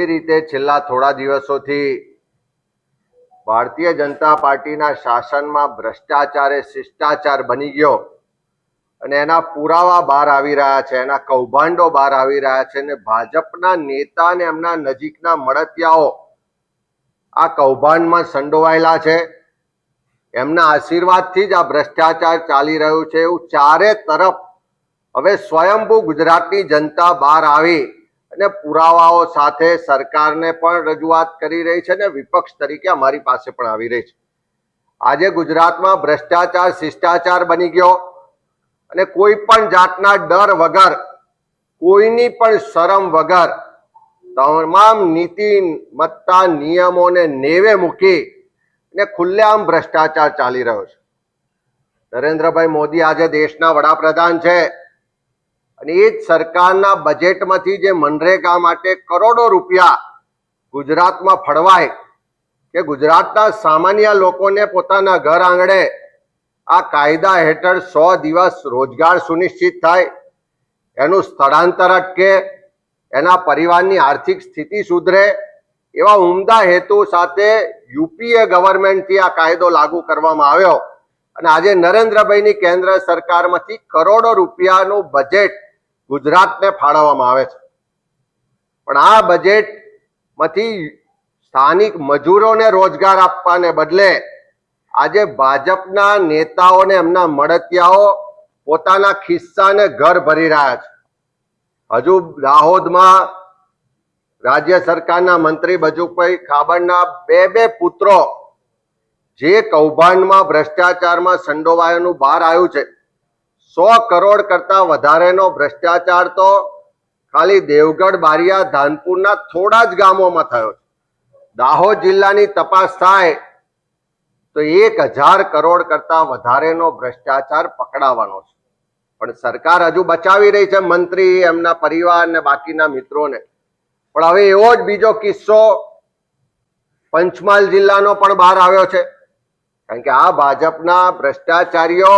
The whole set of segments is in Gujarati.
જે રીતે છેલ્લા થોડા દિવસોથી ભારતીય જનતા પાર્ટીના શાસનમાં ભ્રષ્ટાચારે શિષ્ટાચાર બની ગયો અને એના પુરાવા બહાર આવી રહ્યા છે, એના કૌભાંડો બહાર આવી રહ્યા છે અને ભાજપના નેતા અને એમના નજીકના મળતિયાઓ આ કૌભાંડમાં સંડોવાયેલા છે. એમના આશીર્વાદથી જ આ ભ્રષ્ટાચાર ચાલી રહ્યું છે એવું ચારે તરફ હવે સ્વયંભૂ ગુજરાતની જનતા બહાર આવી અને પુરાવાઓ સાથે સરકારને પણ રજૂઆત કરી રહી છે અને વિપક્ષ તરીકે અમારી પાસે પણ આવી રહી છે. આજે ગુજરાતમાં ભ્રષ્ટાચાર શિષ્ટાચાર બની ગયો અને કોઈ પણ જાતના ડર વગર, કોઈની પણ શરમ વગર તમામ નીતિમત્તા નિયમોને નેવે મૂકી અને ખુલ્લેઆમ ભ્રષ્ટાચાર ચાલી રહ્યો છે. નરેન્દ્રભાઈ મોદી આજે દેશના વડાપ્રધાન છે અને એ જ સરકારના બજેટમાંથી જે મનરેગા માટે કરોડો રૂપિયા ગુજરાતમાં ફળવાય કે ગુજરાતના સામાન્ય લોકોને પોતાના ઘર આંગણે આ કાયદા હેઠળ 100 દિવસ રોજગાર સુનિશ્ચિત થાય, એનું સ્થળાંતર અટકે, એના પરિવારની આર્થિક સ્થિતિ સુધરે, એવા ઉમદા હેતુ સાથે યુપીએ ગવર્મેન્ટથી આ કાયદો લાગુ કરવામાં આવ્યો અને આજે નરેન્દ્રભાઈની કેન્દ્ર સરકારમાંથી કરોડો રૂપિયાનું બજેટ ગુજરાતને ફાળવવામાં આવે છે. પણ આ બજેટમાંથી સ્થાનિક મજૂરોને રોજગાર આપવાને બદલે આજે ભાજપના નેતાઓને એમના મળતિયાઓ પોતાના ખિસ્સાને ઘર ભરી રહ્યા છે. હજુ દાહોદમાં રાજ્ય સરકારના મંત્રી બચુભાઈ ખાબડના બે પુત્રો જે કૌભાંડમાં ભ્રષ્ટાચારમાં સંડોવાયાનું બહાર આવ્યું છે, 100 કરોડ કરતા વધારેનો ભ્રષ્ટાચાર તો ખાલી દેવગઢ, બારિયા, ધાનપુરના થોડા જ ગામોમાં થયો છે. દાહોદ જિલ્લાની તપાસ થાય તો 1000 કરોડ કરતા વધારેનો ભ્રષ્ટાચાર પકડાવાનો છે. પણ સરકાર હજુ બચાવી રહી છે મંત્રી, એમના પરિવાર અને બાકીના મિત્રોને. પણ હવે એવો જ બીજો કિસ્સો પંચમહાલ જિલ્લાનો પણ બહાર આવ્યો છે. કારણ કે આ ભાજપના ભ્રષ્ટાચારીઓ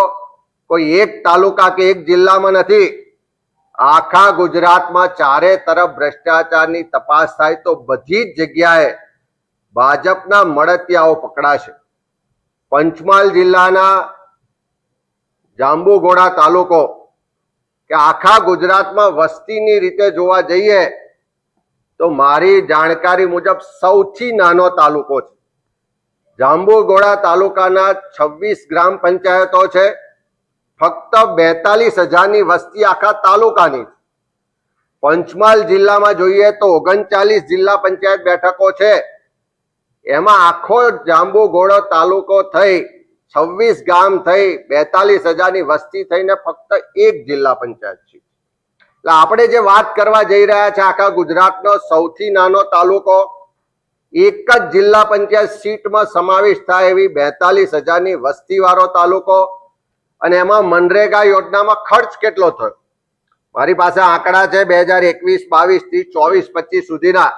કોઈ એક તાલુકા કે એક જિલ્લામાં નથી, આખા ગુજરાતમાં ચારે તરફ ભ્રષ્ટાચારની તપાસ થાય તો બધી જ જગ્યાએ ભાજપના મળતિયાઓ પકડાશે. પંચમહાલ જિલ્લાના જાંબુઘોડા તાલુકો કે આખા ગુજરાતમાં વસ્તીની રીતે જોવા જઈએ તો મારી જાણકારી મુજબ સૌથી નાનો તાલુકો છે. જાંબુઘોડા તાલુકાના 26 ગ્રામ પંચાયતો છે, ફક્ત 42,000ની વસ્તી આખા તાલુકાની. પંચમહાલ જિલ્લામાં જોઈએ તો 39 જિલ્લા પંચાયત બેઠકો છે, એમાં આખો જાંબુઘોડો તાલુકો થઈ 26 ગામ થઈ 42,000ની વસ્તી થઈને ફક્ત 1 જિલ્લા પંચાયત છે. એટલે આપણે જે વાત કરવા જઈ રહ્યા છે આખા ગુજરાતનો સૌથી નાનો તાલુકો, એક જ જિલ્લા પંચાયત સીટમાં સમાવેશ થાય એવી 42,000ની વસ્તી વાળો તાલુકો, અને એમાં મનરેગા યોજનામાં ખર્ચ કેટલો થયો મારી પાસે આંકડા છે 2021-22 થી 24-25 સુધીના.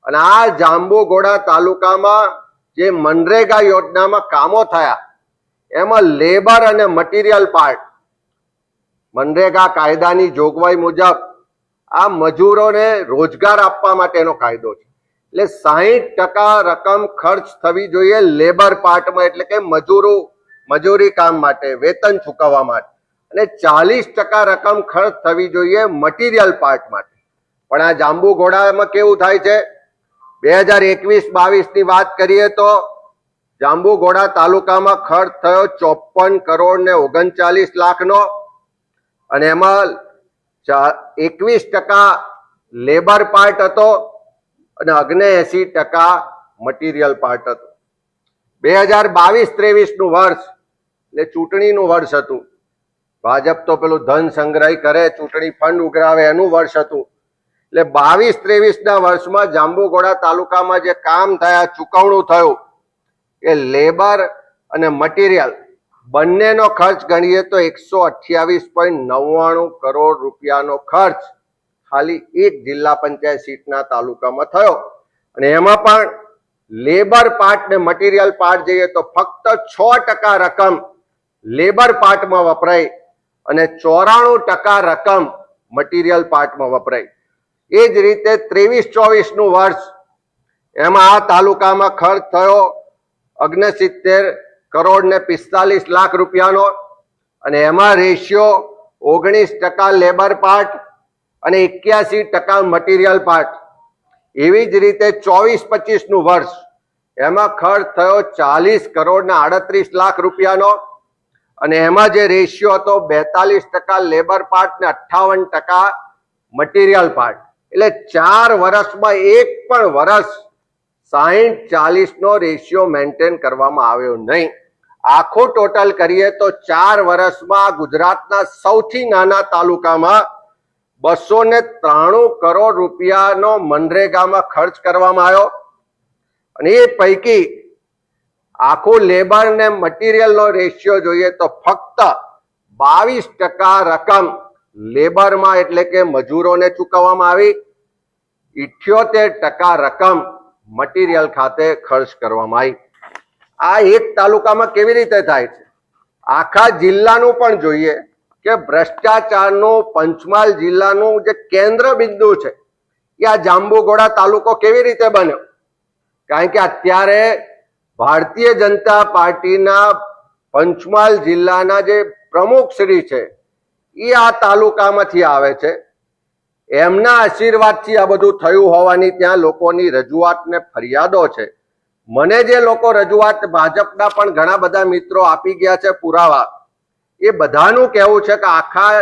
અને આ જાંબુઘોડા તાલુકામાં જે મનરેગા યોજનામાં કામો થયા એમાં લેબર અને મટીરિયલ પાર્ટ, મનરેગા કાયદાની જોગવાઈ મુજબ આ મજૂરોને રોજગાર આપવા માટેનો કાયદો છે. એટલે 60% રકમ ખર્ચ થવી જોઈએ લેબર પાર્ટમાં, એટલે કે મજૂરી કામ માટે, વેતન ચૂકવવા માટે, અને 40% રકમ ખર્ચ થવી જોઈએ મટીરિયલ પાર્ટ માટે. પણ આ જાંબુઘોડામાં કેવું થાય છે, 2021-22ની વાત કરીએ તો જાંબુઘોડા તાલુકામાં ખર્ચ થયો 54 કરોડ ને 39 લાખનો, અને એમાં 21% લેબર પાર્ટ હતો અને 79% મટીરિયલ પાર્ટ હતો. 2022-23નું વર્ષ એટલે ચૂંટણીનું વર્ષ હતું. ભાજપ તો પેલું ધન સંગ્રહ કરે, ચૂંટણી ફંડ ઉઘરાવે એનું વર્ષ હતું. એટલે 22-23ના વર્ષમાં જાંબુઘોડા તાલુકામાં જે કામ થયા, ચૂકવણું થયું, એ લેબર અને મટીરિયલ બંનેનો ખર્ચ ગણીએ તો 128.99 કરોડ રૂપિયાનો ખર્ચ ખાલી એક જિલ્લા પંચાયત સીટના તાલુકામાં થયો. અને એમાં પણ લેબર પાર્ટ ને મટીરિયલ પાર્ટ જઈએ તો ફક્ત 6% રકમ લેબર પાર્ટમાં વપરાય અને 94% રકમ મટીરિયલ પાર્ટમાં વપરાય. એ જ રીતે 23-24નું વર્ષ એમાં આ તાલુકામાં ખર્ચ થયો 69 કરોડ ને 45 લાખ રૂપિયાનો, અને એમાં રેશિયો 19% લેબર પાર્ટ અને 81% મટીરિયલ પાર્ટ. એવી જ રીતે 24-25નું વર્ષ એમાં ખર્ચ થયો 40 કરોડ ને 38 લાખ રૂપિયાનો, અને એમાં જે રેશિયો હતો 42% લેબર પાર્ટ ને 58% મટીરિયલ પાર્ટ. એટલે 4 વર્ષમાં એક પણ વર્ષ 60-40 નો રેશિયો મેન્ટેન કરવામાં આવ્યો નહીં. આખું ટોટલ કરીએ તો 4 વર્ષમાં ગુજરાતના સૌથી નાના તાલુકામાં 293 કરોડ રૂપિયાનો મનરેગામાં ખર્ચ કરવામાં આવ્યો, અને એ પૈકી આખું લેબર ને મટીરિયલ નો રેશિયો જોઈએ તો ફક્ત 22% રકમ લેબરમાં એટલે કે મજૂરોને ચૂકવવામાં આવી, 78% રકમ મટીરિયલ ખાતે ખર્ચ કરવામાં આવી. આ એક તાલુકામાં કેવી રીતે થાય છે? આખા જિલ્લાનું પણ જોઈએ કે ભ્રષ્ટાચારનું પંચમહાલ જિલ્લાનું જે કેન્દ્ર બિંદુ છે એ આ જાંબુઘોડા તાલુકો કેવી રીતે બન્યો? કારણ કે અત્યારે ભારતીય જનતા પાર્ટીના પંચમહાલ જિલ્લાના જે પ્રમુખ શ્રી છે એ આ તાલુકામાંથી આવે છે. એમના આશીર્વાદથી આ બધું થયું હોવાની ત્યાં લોકોની રજૂઆત ને ફરિયાદો છે. મને જે લોકો રજૂઆત ભાજપના પણ ઘણા બધા મિત્રો આપી ગયા છે પુરાવા, એ બધાનું કહેવું છે કે આખા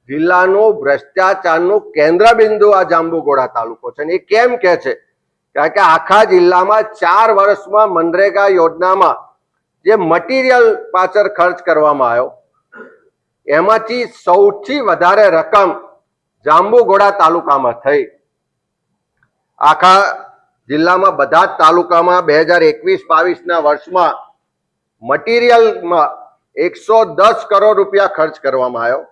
જિલ્લાનું ભ્રષ્ટાચારનું કેન્દ્ર બિંદુ આ જાંબુઘોડા તાલુકો છે. એ કેમ કે છે? કારણ કે આખા જિલ્લામાં 4 વર્ષમાં મનરેગા યોજનામાં જે મટીરિયલ પાછળ ખર્ચ કરવામાં આવ્યો એમાંથી સૌથી વધારે રકમ જાંબુઘોડા તાલુકામાં થઈ. આખા જિલ્લામાં બધા જ તાલુકામાં 2021-22ના વર્ષમાં મટીરિયલમાં 110 કરોડ રૂપિયા ખર્ચ કરવામાં આવ્યો.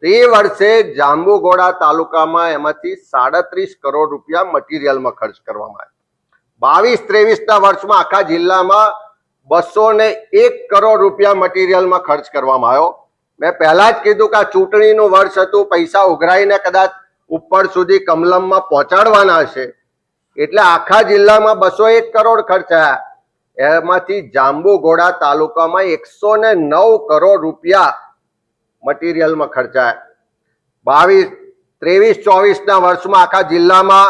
એ વર્ષે જાંબુઘોડા તાલુકામાં એમાંથી 37 કરોડ રૂપિયા મટીરિયલમાં ખર્ચ કરવામાં આવ્યો. 22-23ના વર્ષમાં આખા જિલ્લામાં 201 કરોડ રૂપિયા મટીરિયલમાં ખર્ચ કરવામાં આવ્યો. મેં પહેલા જ કીધું કે આ ચૂંટણીનું વર્ષ હતું, પૈસા ઉઘરાઈને કદાચ ઉપર સુધી કમલમમાં પહોંચાડવાના હશે, એટલે આખા જિલ્લામાં 201 કરોડ ખર્ચાયા. એમાંથી જાંબુઘોડા તાલુકામાં 109 કરોડ રૂપિયા મટીરિયલમાં ખર્ચાયા. 23-24ના વર્ષમાં આખા જિલ્લામાં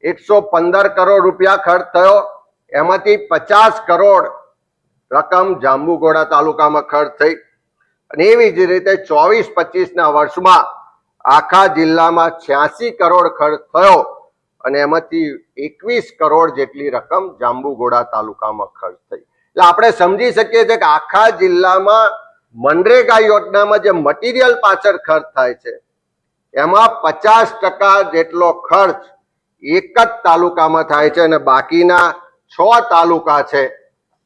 115 કરોડ રૂપિયા ખર્ચ થયો. એમાંથી 50 કરોડ રકમ જાંબુઘોડા તાલુકામાં ખર્ચ થઈ. અને એવી જ રીતે 24-25ના વર્ષમાં આખા જિલ્લામાં 86 કરોડ ખર્ચ થયો, અને એમાંથી 21 કરોડ જેટલી રકમ જાંબુઘોડા તાલુકામાં ખર્ચ થઈ. એટલે આપણે સમજી શકીએ છીએ કે આખા જિલ્લામાં મનરેગા યોજનામાં જે મટીરિયલ પાછળ ખર્ચ થાય છે એમાં 50% જેટલો ખર્ચ એક જ તાલુકામાં થાય છે, અને બાકીના 6 તાલુકા છે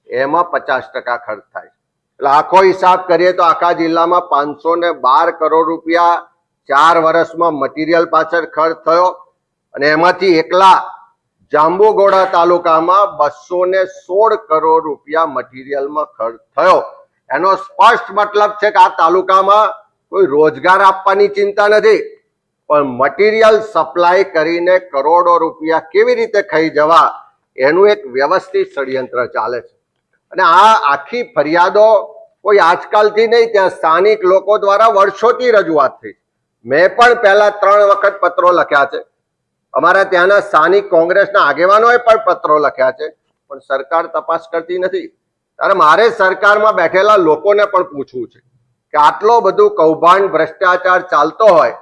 એમાં 50% ખર્ચ થાય છે. એટલે આખો હિસાબ કરીએ તો આખા જિલ્લામાં 512 કરોડ રૂપિયા 4 વર્ષમાં મટીરિયલ પાછળ ખર્ચ થયો, અને એમાંથી એકલા જાંબુઘોડા તાલુકામાં 216 કરોડ રૂપિયા મટીરિયલમાં ખર્ચ થયો. એનો સ્પષ્ટ મતલબ છે કે આ તાલુકામાં કોઈ રોજગાર આપવાની ચિંતા નથી, પણ મટીરિયલ સપ્લાય કરીને કરોડો રૂપિયા કેવી રીતે ખાઈ જવા એનું એક વ્યવસ્થિત ષડયંત્ર ચાલે છે. અને આ આખી ફરિયાદો કોઈ આજકાલથી નહીં, ત્યાં સ્થાનિક લોકો દ્વારા વર્ષોથી રજૂઆત થઈ. મેં પણ પહેલા 3 વખત પત્રો લખ્યા છે, અમારા ત્યાંના સ્થાનિક કોંગ્રેસના આગેવાનોએ પણ પત્રો લખ્યા છે, પણ સરકાર તપાસ કરતી નથી. ત્યારે મારે સરકારમાં બેઠેલા લોકોને પણ પૂછવું છે કે આટલો બધું કૌભાંડ ભ્રષ્ટાચાર ચાલતો હોય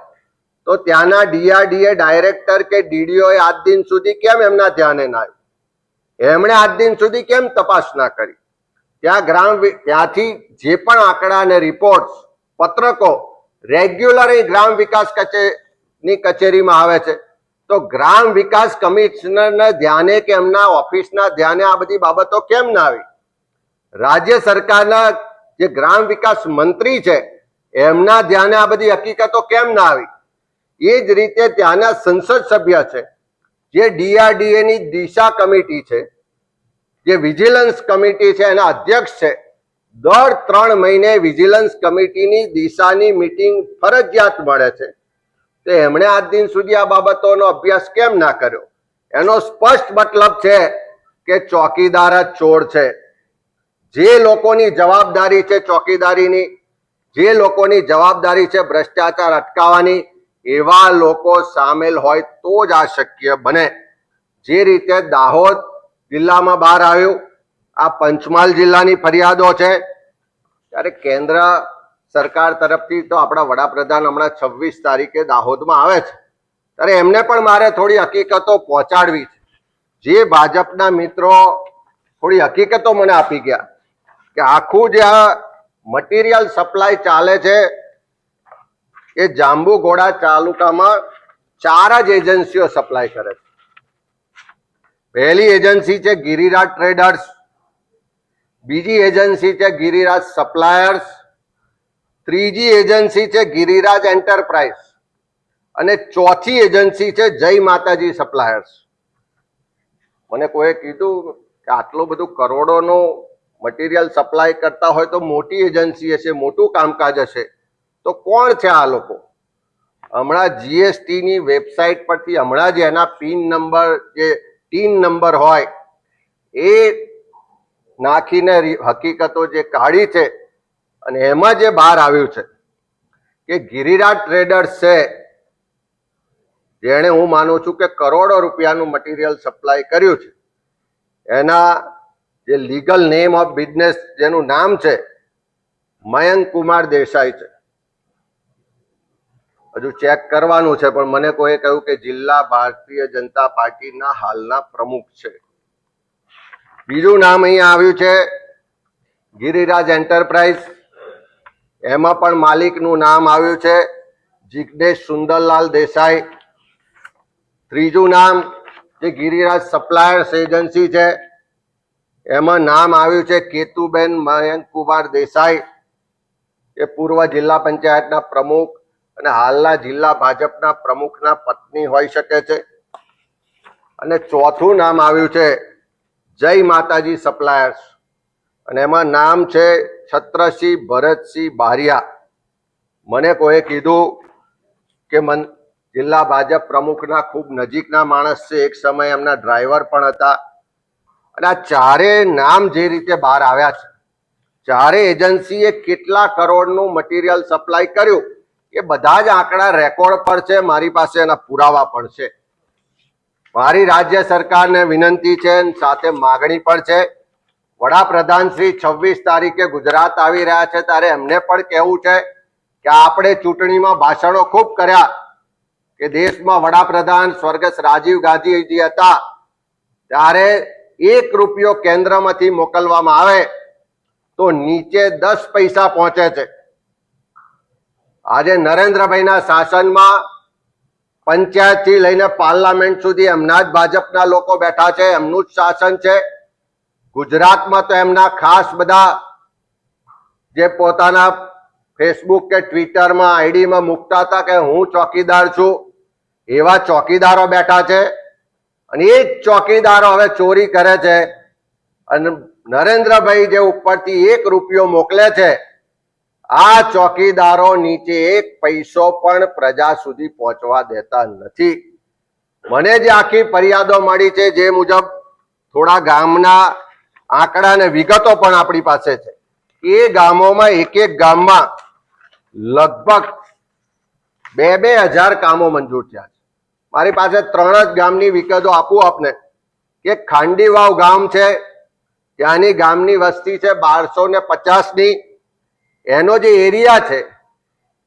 તો ત્યાંના DRDA ડાયરેક્ટર કે DDOએ આજ દિન સુધી કેમ એમના ધ્યાને ના આવ્યું? એમણે આજ દિન સુધી કેમ તપાસ ના કરી? ત્યાંથી જે પણ આંકડા અને રિપોર્ટ પત્રકો રેગ્યુલર ગ્રામ વિકાસ કચેરીમાં આવે છે, તો ગ્રામ વિકાસ કમિશનરના ધ્યાને કે એમના ઓફિસના ધ્યાને આ બધી બાબતો કેમ ના આવી? રાજ્ય સરકારના જે ગ્રામ વિકાસ મંત્રી છે એમના ધ્યાને આ બધી હકીકતો કેમ ના આવી? એ જ રીતે ત્યાંના સંસદ સભ્ય છે, જે DRDA ની દિશા કમિટી છે, જે વિજિલન્સ કમિટી છે એના અધ્યક્ષ છે, દર 3 મહિને વિજિલન્સ કમિટીની દિશાની મીટિંગ ફરજિયાત મળે છે. તો એમણે આજ દિન સુધી આ બાબતોનો અભ્યાસ કેમ ના કર્યો? એનો સ્પષ્ટ મતલબ છે કે ચોકીદાર જ ચોર છે. જે લોકોની જવાબદારી છે ચોકીદારીની, જે લોકોની જવાબદારી છે ભ્રષ્ટાચાર અટકાવવાની, એવા લોકો સામેલ હોય તો જ આ શક્ય બને. જે રીતે દાહોદ જિલ્લામાં બહાર આવ્યું, આ પંચમહાલ જિલ્લાની ફરિયાદો છે, ત્યારે કેન્દ્ર સરકાર તરફથી તો આપણા વડાપ્રધાન હમણાં 26 તારીખે દાહોદમાં આવે છે, ત્યારે એમને પણ મારે થોડી હકીકતો પહોંચાડવી છે. જે ભાજપના મિત્રો થોડી હકીકતો મને આપી ગયા કે આખું જે આ મટીરિયલ સપ્લાય ચાલે છે એ જાંબુઘોડા તાલુકામાં 4 જ એજન્સીઓ સપ્લાય કરે છે. પહેલી એજન્સી છે ગિરિરાજ ટ્રેડર્સ, બીજી એજન્સી છે ગિરિરાજ સપ્લાયર્સ, ત્રીજી એજન્સી છે ગિરિરાજ એન્ટરપ્રાઇઝ અને ચોથી એજન્સી છે જય માતાજી સપ્લાયર્સ. મને કોઈ કીધું કે આટલું બધું કરોડોનું મટીરિયલ સપ્લાય કરતા હોય તો મોટી એજન્સી હશે, મોટું કામકાજ હશે, તો કોણ છે આ લોકો? હમણાં જીએસટી ની વેબસાઇટ પરથી હમણાં જ એના પિન નંબર, જે ટીન નંબર હોય એ નાખીને હકીકતો જે કાઢી છે અને એમાં જે બહાર આવ્યું છે કે ગિરિરાજ ટ્રેડર્સ છે, જેણે હું માનું છું કે કરોડો રૂપિયાનું મટીરિયલ સપ્લાય કર્યું છે, એના જે લીગલ નેમ ઓફ બિઝનેસ જેનું નામ છે મયંક કુમાર દેસાઈ છે. હજુ ચેક કરવાનું છે, પણ મને કોઈ કહ્યું કે જિલ્લા ભારતીય જનતા પાર્ટીના હાલના પ્રમુખ છે. બીજું નામ અહીંયા આવ્યું છે ગિરિરાજ એન્ટરપ્રાઇઝ, એમાં પણ માલિકનું નામ આવ્યું છે જિગ્નેશ સુંદરલાલ દેસાઈ. ત્રીજું નામ જે ગિરિરાજ સપ્લાયર્સ એજન્સી છે એમાં નામ આવ્યું છે કેતુબેન મયંક કુમાર દેસાઈ, એ પૂર્વ જિલ્લા પંચાયતના પ્રમુખ અને હાલના જિલ્લા ભાજપના પ્રમુખના પત્ની હોઈ શકે છે. અને ચોથું નામ આવ્યું છે જય માતાજી સપ્લાયર્સ અને એમાં નામ છે છત્રસિંહ ભરતસિંહ બારિયા. મને કોઈ કીધું કે જિલ્લા ભાજપ પ્રમુખના ખૂબ નજીકના માણસ છે, એક સમય એમના ડ્રાઈવર પણ હતા. અને આ ચારે નામ જે રીતે બહાર આવ્યા છે, ચારે એજન્સીએ કેટલા કરોડનું મટીરિયલ સપ્લાય કર્યું એ બધા જ આંકડા રેકોર્ડ પર છે, મારી પાસે એના પુરાવા પણ છે. મારી રાજ્ય સરકારને વિનંતી છે, સાથે માગણી પણ છે, વડાપ્રધાન શ્રી 26 તારીખે ગુજરાત આવી રહ્યા છે, ત્યારે એમને પણ કહેવું છે કે આપણે ચૂંટણીમાં ભાષણો ખૂબ કર્યા કે દેશમાં વડાપ્રધાન સ્વર્ગસ્થ રાજીવ ગાંધીજી હતા ત્યારે 1 રૂપિયો કેન્દ્રમાંથી મોકલવામાં આવે તો નીચે 10 પૈસા પહોંચે છે. આજે નરેન્દ્રભાઈના શાસનમાં પંચાયતથી લઈને પાર્લામેન્ટ સુધી એમના જ ભાજપના લોકો બેઠા છે, એમનું જ શાસન છે. ગુજરાતમાં તો એમના ખાસ બધા જે પોતાના ફેસબુક કે ટ્વિટરમાં આઈડીમાં મૂકતા હતા કે હું ચોકીદાર છું, એવા ચોકીદારો બેઠા છે. અને એ જ ચોકીદારો હવે ચોરી કરે છે અને નરેન્દ્રભાઈ જે ઉપરથી 1 રૂપિયો મોકલે છે, આ ચોકીદારો નીચે 1 પૈસો પણ પ્રજા સુધી પહોંચવા દેતા નથી. મને જે આખી ફરિયાદો મળી છે, જે મુજબ થોડા ગામના આંકડા અને વિગતો પણ આપણી પાસે છે, એ ગામોમાં એક ગામમાં લગભગ 2,000 કામો મંજૂર થયા છે. મારી પાસે 3 જ ગામની વિગતો આપું આપને કે ખાંડીવાવ ગામ છે, ત્યાંની ગામની વસ્તી છે 1250ની. એનો જે એરિયા છે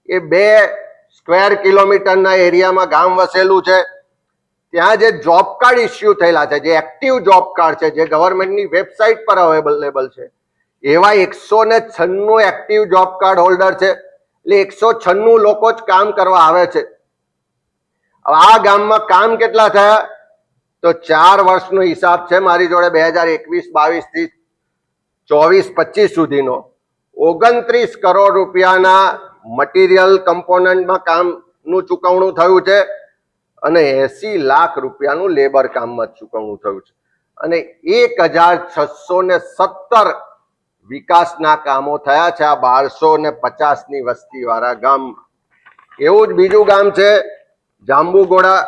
એ 2 સ્ક્વેર કિલોમીટરના એરિયામાં ગામ વસેલું છે. ત્યાં જે જોબ કાર્ડ ઇસ્યુ થયેલા છે, જે એક્ટિવ જોબ કાર્ડ છે, જે ગવર્મેન્ટની વેબસાઇટ પર અવેલેબલ છે, એવા 196 એક્ટિવ જોબ કાર્ડ હોલ્ડર છે. એટલે 196 લોકો જ કામ કરવા આવે છે. આ ગામમાં કામ કેટલા થયા તો 4 વર્ષનો હિસાબ છે મારી જોડે, 2021-22 થી 24-25 સુધીનો 29 કરોડ રૂપિયાના મટીરિયલ કમ્પોનન્ટમાં કામનું ચૂકવણું થયું છે અને 80 લાખ રૂપિયાનું લેબર કામમાં ચૂકવણું થયું છે અને 1617 વિકાસના કામો થયા છે આ 1250ની વસ્તી વાળા ગામમાં. એવું જ બીજું ગામ છે જાંબુઘોડા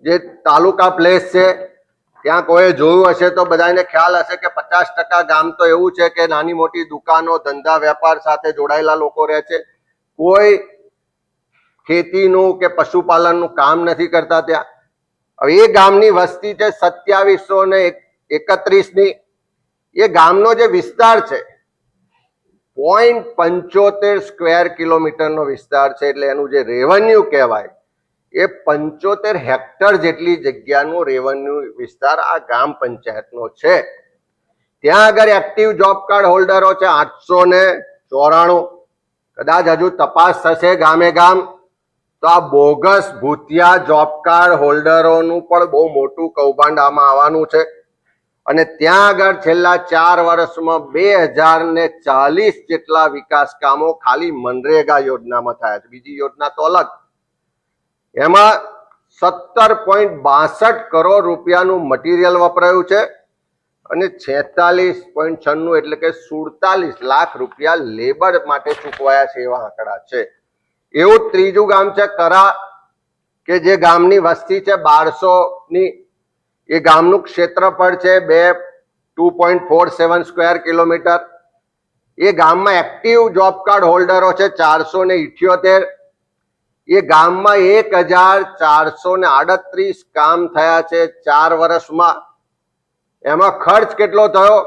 જે તાલુકા પ્લેસ છે ત્યાં કોઈ જોયું હશે તો બધાને ખ્યાલ હશે કે 50% ગામ તો એવું છે કે નાની મોટી દુકાનો ધંધા વેપાર સાથે જોડાયેલા લોકો રહે છે. કોઈ ખેતીનું કે પશુપાલનનું કામ નથી કરતા ત્યાં. હવે એ ગામની વસ્તી છે 2731 એ ગામનો જે વિસ્તાર છે 0.75 સ્ક્વેર કિલોમીટરનો વિસ્તાર છે, એટલે એનું જે રેવન્યુ કહેવાય એ 75 હેક્ટર જેટલી જગ્યાનો રેવન્યુ વિસ્તાર આ ગ્રામ પંચાયતનો છે. ત્યાં આગળ એક્ટિવ જોબ કાર્ડ હોલ્ડરો છે 894. કદાચ હજુ તપાસ થશે ગામે ગામ તો આ બોગસ ભૂતિયા જોબ કાર્ડ હોલ્ડરોનું પણ બહુ મોટું કૌભાંડ આમાં આવવાનું છે. અને ત્યાં આગળ છેલ્લા 4 વર્ષમાં 2040 જેટલા વિકાસ કામો ખાલી મનરેગા યોજનામાં થયા છે. બીજી યોજના તો અલગ. એમાં 17.62 કરોડ રૂપિયાનું મટીરિયલ વપરાયું છે અને 46.96 એટલે કે 47 લાખ રૂપિયા લેબર માટે ચૂકવાયા છે એવા આંકડા છે. એવું ત્રીજું ગામ છે કરા કે જે ગામની વસ્તી છે 1200ની. એ ગામનું ક્ષેત્રફળ છે 2.47 સ્ક્વેર કિલોમીટર. એ ગામમાં એક્ટિવ જોબ કાર્ડ હોલ્ડરો છે 478. એ ગામમાં 1438 કામ થયા છે 4 વર્ષમાં. એમાં ખર્ચ કેટલો થયો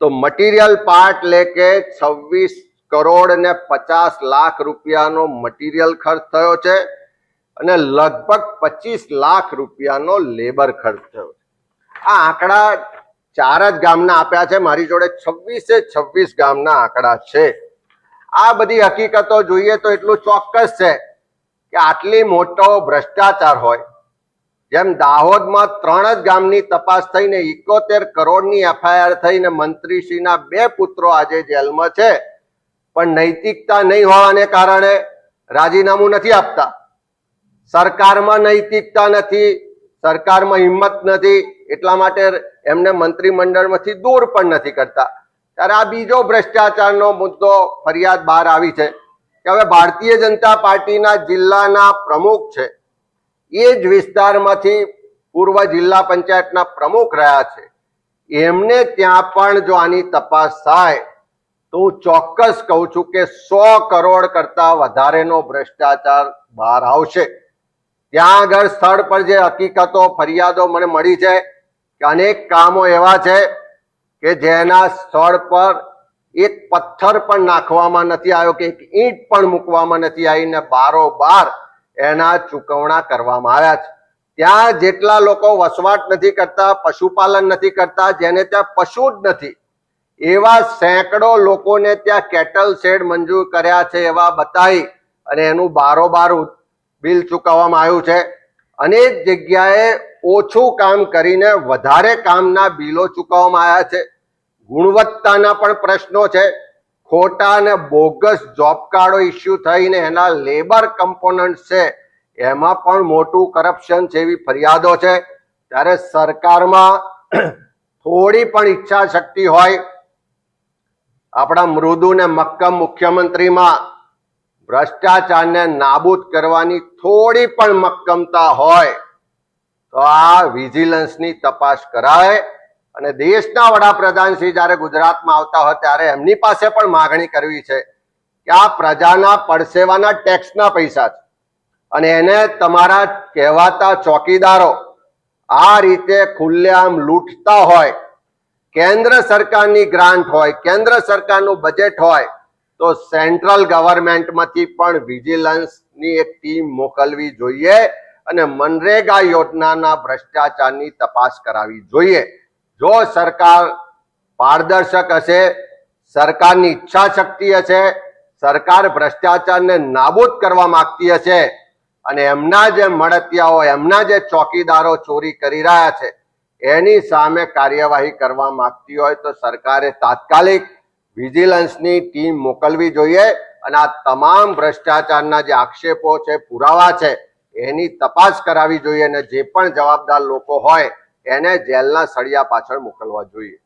તો મટીરિયલ પાર્ટ લેકે 26 કરોડ ને 50 લાખ રૂપિયાનો મટીરિયલ ખર્ચ થયો છે અને લગભગ 25 લાખ રૂપિયાનો લેબર ખર્ચ થયો. આ આંકડા 4 જ ગામના આપ્યા છે. મારી જોડે 26 ગામના આંકડા છે. આ બધી હકીકતો જોઈએ તો એટલું ચોક્કસ છે કે આટલી મોટો ભ્રષ્ટાચાર હોય, જેમ દાહોદમાં 3 જ ગામની તપાસ થઈને 71 કરોડની એફઆઈઆર થઈને મંત્રીશ્રીના 2 પુત્રો આજે જેલમાં છે, પણ નૈતિકતા નહીં હોવાને કારણે રાજીનામું નથી આપતા. સરકારમાં નૈતિકતા નથી, સરકારમાં હિંમત નથી, એટલા માટે એમને મંત્રીમંડળમાંથી દૂર પણ નથી કરતા. ત્યારે આ બીજો ભ્રષ્ટાચારનો મુદ્દો ફરિયાદ બહાર આવી છે કે હવે ભારતીય જનતા પાર્ટીના જિલ્લાના પ્રમુખ છે એ જ વિસ્તારમાંથી પૂર્વ જિલ્લા પંચાયતના પ્રમુખ રહ્યા છે, એમને ત્યાં પણ જો આની તપાસ થાય તો હું ચોક્કસ કહું છું કે 100 કરોડ કરતા વધારેનો ભ્રષ્ટાચાર બહાર આવશે. ત્યાં આગળ સ્થળ પર જે હકીકતો ફરિયાદો મને મળી છે કે અનેક કામો એવા છે કે જેના સ્થળ પર એક પથ્થર પણ નાખવામાં નથી આવ્યો કે એક ઈંટ પણ મૂકવામાં નથી આવી ને બારોબાર એના ચૂકવણા કરવામાં આવ્યા છે. ત્યાં જેટલા લોકો વસવાટ નથી કરતા, પશુપાલન નથી કરતા, જેને ત્યાં પશુ જ નથી, એવા સેંકડો લોકોને ત્યાં કેટલ શેડ મંજૂર કર્યા છે એવા બતાવી અને એનું બારોબાર બિલ ચૂકવવામાં આવ્યું છે. અનેક જગ્યાએ ઓછું કામ કરીને વધારે કામના બિલો ચૂકવવામાં આવ્યા છે. ગુણવત્તાના પણ પ્રશ્નો છે. ખોટા અને બોગસ જોબ કાર્ડો ઇસ્યુ થઈને એના લેબર કમ્પોનન્ટ છે એમાં પણ મોટું કરપ્શન છે એવી ફરિયાદો છે. ત્યારે સરકારમાં થોડી પણ ઈચ્છા શક્તિ હોય, આપણા મૃદુ ને મક્કમ મુખ્યમંત્રીમાં ભ્રષ્ટાચારને નાબૂદ કરવાની થોડી પણ મક્કમતા હોય તો આ વિજિલન્સની તપાસ કરાય. અને દેશના વડાપ્રધાન શ્રી જયારે ગુજરાતમાં આવતા હોય ત્યારે એમની પાસે પણ માગણી કરવી છે કે આ પ્રજાના પરસેવાના ટેક્સના પૈસા છે અને એને તમારા કહેવાતા ચોકીદારો આ રીતે ખુલ્લેઆમ લૂંટતા હોય, કેન્દ્ર સરકારની ગ્રાન્ટ હોય, કેન્દ્ર સરકારનું બજેટ હોય તો સેન્ટ્રલ ગવર્મેન્ટમાંથી પણ વિજિલન્સની એક ટીમ મોકલવી જોઈએ અને મનરેગા યોજનાના ભ્રષ્ટાચારની તપાસ કરાવવી જોઈએ. જો સરકાર પારદર્શક હશે, સરકારની ઈચ્છા શક્તિ હશે, સરકાર ભ્રષ્ટાચારને નાબૂદ કરવા માંગતી હશે અને એમના જે મળતિયાઓ, એમના જે ચોકીદારો ચોરી કરી રહ્યા છે એની સામે કાર્યવાહી કરવા માંગતી હોય તો સરકારે તાત્કાલિક વિજિલન્સની ટીમ મોકલવી જોઈએ અને આ તમામ ભ્રષ્ટાચારના જે આક્ષેપો છે, પુરાવા છે એની તપાસ કરાવવી જોઈએ અને જે પણ જવાબદાર લોકો હોય એને જેલના સળિયા પાછળ મોકલવા જોઈએ.